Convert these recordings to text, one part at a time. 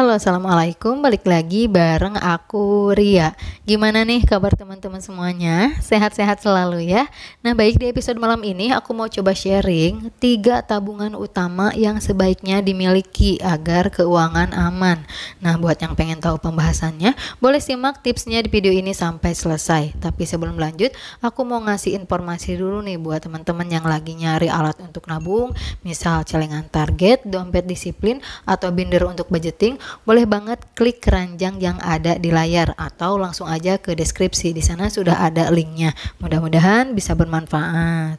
Halo, assalamualaikum. Balik lagi bareng aku Ria. Gimana nih kabar teman-teman semuanya? Sehat-sehat selalu ya. Nah, baik, di episode malam ini aku mau coba sharing 3 tabungan utama yang sebaiknya dimiliki agar keuangan aman. Nah, buat yang pengen tahu pembahasannya, boleh simak tipsnya di video ini sampai selesai. Tapi sebelum lanjut, aku mau ngasih informasi dulu nih buat teman-teman yang lagi nyari alat untuk nabung, misal celengan target, dompet disiplin, atau binder untuk budgeting. Boleh banget klik keranjang yang ada di layar atau langsung aja ke deskripsi. Di sana sudah ada linknya. Mudah-mudahan bisa bermanfaat.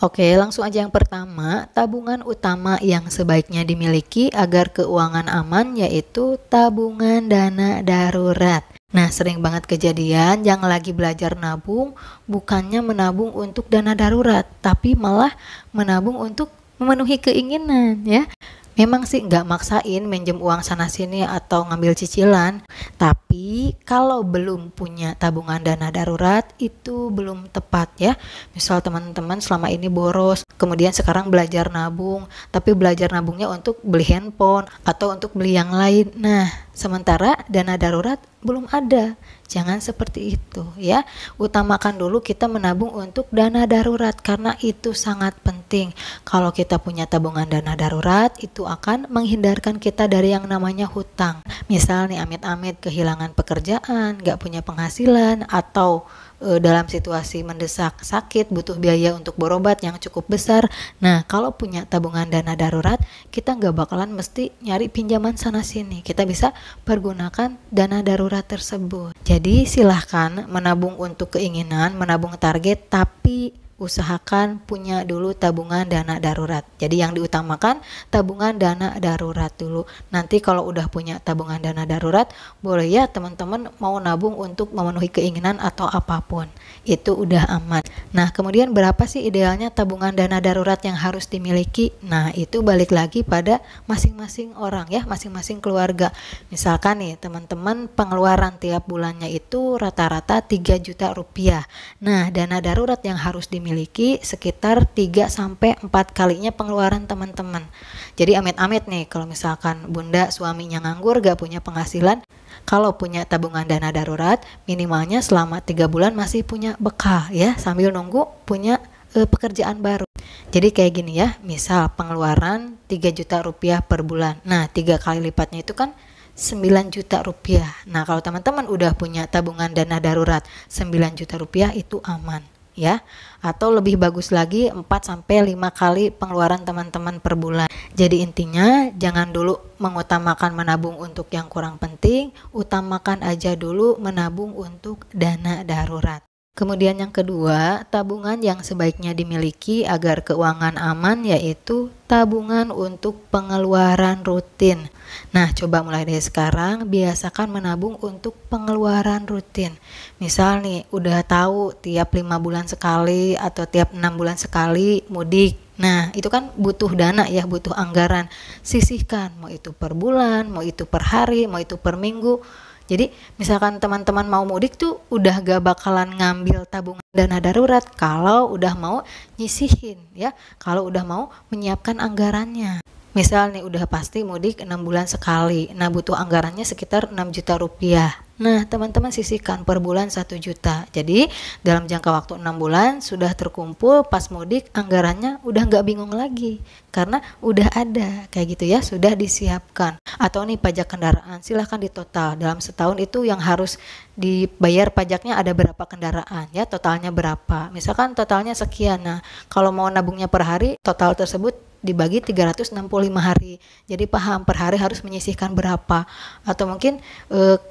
Oke, langsung aja yang pertama, tabungan utama yang sebaiknya dimiliki agar keuangan aman yaitu tabungan dana darurat. Nah, sering banget kejadian yang lagi belajar nabung bukannya menabung untuk dana darurat, tapi malah menabung untuk memenuhi keinginan ya. Memang sih nggak maksain minjem uang sana sini atau ngambil cicilan, tapi kalau belum punya tabungan dana darurat itu belum tepat ya. Misal teman-teman selama ini boros, kemudian sekarang belajar nabung, tapi belajar nabungnya untuk beli handphone atau untuk beli yang lain. Nah, sementara dana darurat belum ada. Jangan seperti itu ya. Utamakan dulu kita menabung untuk dana darurat karena itu sangat penting. Kalau kita punya tabungan dana darurat, itu akan menghindarkan kita dari yang namanya hutang. Misal nih amit-amit kehilangan pekerjaan, nggak punya penghasilan, atau dalam situasi mendesak, sakit, butuh biaya untuk berobat yang cukup besar. Nah, kalau punya tabungan dana darurat, kita nggak bakalan mesti nyari pinjaman sana sini. Kita bisa pergunakan dana darurat tersebut. Jadi silahkan menabung untuk keinginan, menabung target, tapi usahakan punya dulu tabungan dana darurat. Jadi yang diutamakan tabungan dana darurat dulu. Nanti kalau udah punya tabungan dana darurat, boleh ya teman-teman mau nabung untuk memenuhi keinginan atau apapun. Itu udah aman. Nah, kemudian berapa sih idealnya tabungan dana darurat yang harus dimiliki? Nah, itu balik lagi pada masing-masing orang ya, masing-masing keluarga. Misalkan nih teman-teman pengeluaran tiap bulannya itu rata-rata 3 juta rupiah. Nah, dana darurat yang harus dimiliki sekitar 3-4 kalinya pengeluaran teman-teman. Jadi amit-amit nih kalau misalkan bunda suaminya nganggur gak punya penghasilan, kalau punya tabungan dana darurat minimalnya selama 3 bulan masih punya bekal ya, sambil nunggu punya pekerjaan baru. Jadi kayak gini ya, misal pengeluaran 3 juta rupiah per bulan. Nah, 3 kali lipatnya itu kan 9 juta rupiah. Nah, kalau teman-teman udah punya tabungan dana darurat 9 juta rupiah itu aman ya. Atau lebih bagus lagi 4-5 kali pengeluaran teman-teman per bulan. Jadi intinya jangan dulu mengutamakan menabung untuk yang kurang penting, utamakan aja dulu menabung untuk dana darurat. Kemudian yang kedua, tabungan yang sebaiknya dimiliki agar keuangan aman yaitu tabungan untuk pengeluaran rutin. Nah, coba mulai dari sekarang biasakan menabung untuk pengeluaran rutin. Misal nih, udah tahu tiap 5 bulan sekali atau tiap 6 bulan sekali mudik. Nah, itu kan butuh dana ya, butuh anggaran. Sisihkan, mau itu per bulan, mau itu per hari, mau itu per minggu. Jadi misalkan teman-teman mau mudik tuh udah gak bakalan ngambil tabungan dana darurat kalau udah mau nyisihin ya, kalau udah mau menyiapkan anggarannya. Misal nih udah pasti mudik 6 bulan sekali, nah butuh anggarannya sekitar 6 juta rupiah. Nah, teman-teman sisihkan per bulan 1 juta. Jadi dalam jangka waktu 6 bulan sudah terkumpul, pas mudik anggarannya udah nggak bingung lagi karena udah ada kayak gitu ya, sudah disiapkan. Atau nih pajak kendaraan, silahkan ditotal dalam setahun itu yang harus dibayar pajaknya ada berapa kendaraan ya, totalnya berapa. Misalkan totalnya sekian. Nah, kalau mau nabungnya per hari, total tersebut dibagi 365 hari. Jadi paham per hari harus menyisihkan berapa. Atau mungkin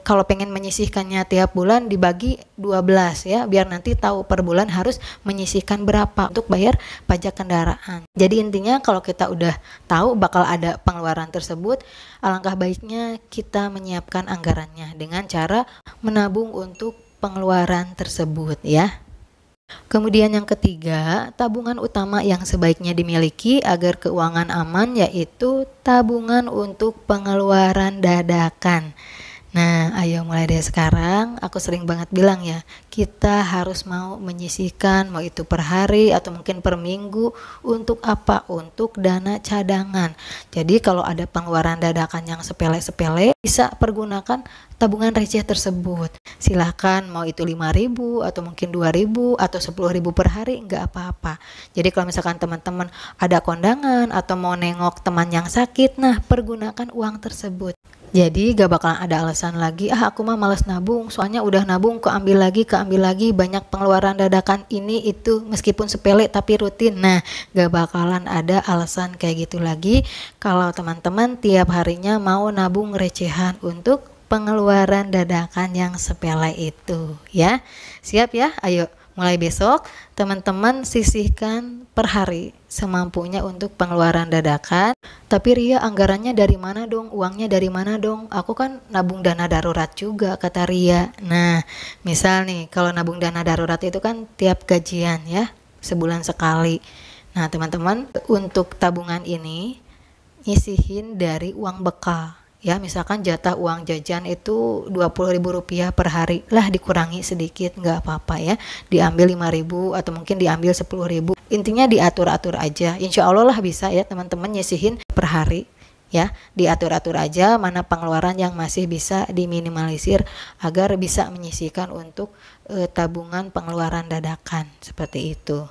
kalau pengen menyisihkannya tiap bulan dibagi 12 ya, biar nanti tahu per bulan harus menyisihkan berapa untuk bayar pajak kendaraan. Jadi intinya kalau kita udah tahu bakal ada pengeluaran tersebut, alangkah baiknya kita menyiapkan anggarannya dengan cara menabung untuk pengeluaran tersebut ya. Kemudian yang ketiga, tabungan utama yang sebaiknya dimiliki agar keuangan aman yaitu tabungan untuk pengeluaran dadakan. Nah, ayo mulai dari sekarang, aku sering banget bilang ya, kita harus mau menyisihkan, mau itu per hari atau mungkin per minggu, untuk apa? Untuk dana cadangan. Jadi kalau ada pengeluaran dadakan yang sepele-sepele, bisa pergunakan tabungan receh tersebut. Silahkan mau itu 5.000 atau mungkin 2.000 atau 10.000 per hari, nggak apa-apa. Jadi kalau misalkan teman-teman ada kondangan atau mau nengok teman yang sakit, nah pergunakan uang tersebut. Jadi gak bakalan ada alasan lagi, aku mah males nabung, soalnya udah nabung keambil lagi, banyak pengeluaran dadakan ini itu meskipun sepele tapi rutin. Nah, gak bakalan ada alasan kayak gitu lagi kalau teman-teman tiap harinya mau nabung recehan untuk pengeluaran dadakan yang sepele itu ya. Siap ya? Ayo mulai besok teman-teman sisihkan per hari semampunya untuk pengeluaran dadakan. Tapi Ria, anggarannya dari mana dong? Uangnya dari mana dong? Aku kan nabung dana darurat juga, kata Ria. Nah, misal nih kalau nabung dana darurat itu kan tiap gajian ya, sebulan sekali. Nah, teman-teman untuk tabungan ini nyisihin dari uang bekal. Ya, misalkan jatah uang jajan itu Rp20.000 per hari, lah dikurangi sedikit nggak apa-apa ya, diambil 5.000 atau mungkin diambil 10.000, intinya diatur-atur aja, insya Allah lah bisa ya teman-teman nyisihin per hari ya, diatur-atur aja mana pengeluaran yang masih bisa diminimalisir agar bisa menyisihkan untuk tabungan pengeluaran dadakan seperti itu.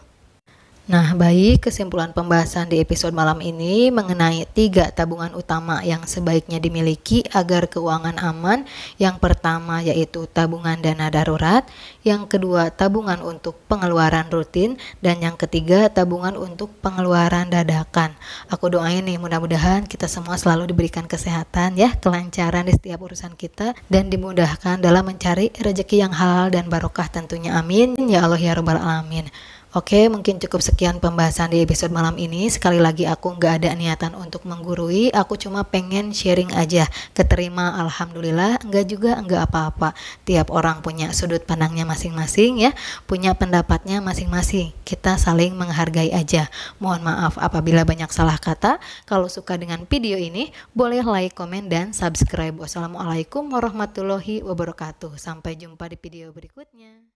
Nah, baik, kesimpulan pembahasan di episode malam ini mengenai 3 tabungan utama yang sebaiknya dimiliki agar keuangan aman. Yang pertama yaitu tabungan dana darurat, yang kedua tabungan untuk pengeluaran rutin, dan yang ketiga tabungan untuk pengeluaran dadakan. Aku doain nih mudah-mudahan kita semua selalu diberikan kesehatan ya, kelancaran di setiap urusan kita, dan dimudahkan dalam mencari rezeki yang halal dan barokah tentunya, amin ya Allah ya rabbal alamin. Oke, mungkin cukup sekian pembahasan di episode malam ini. Sekali lagi aku nggak ada niatan untuk menggurui, aku cuma pengen sharing aja. Keterima, alhamdulillah, nggak juga nggak apa-apa. Tiap orang punya sudut pandangnya masing-masing ya, punya pendapatnya masing-masing. Kita saling menghargai aja. Mohon maaf apabila banyak salah kata. Kalau suka dengan video ini, boleh like, komen, dan subscribe. Wassalamualaikum warahmatullahi wabarakatuh. Sampai jumpa di video berikutnya.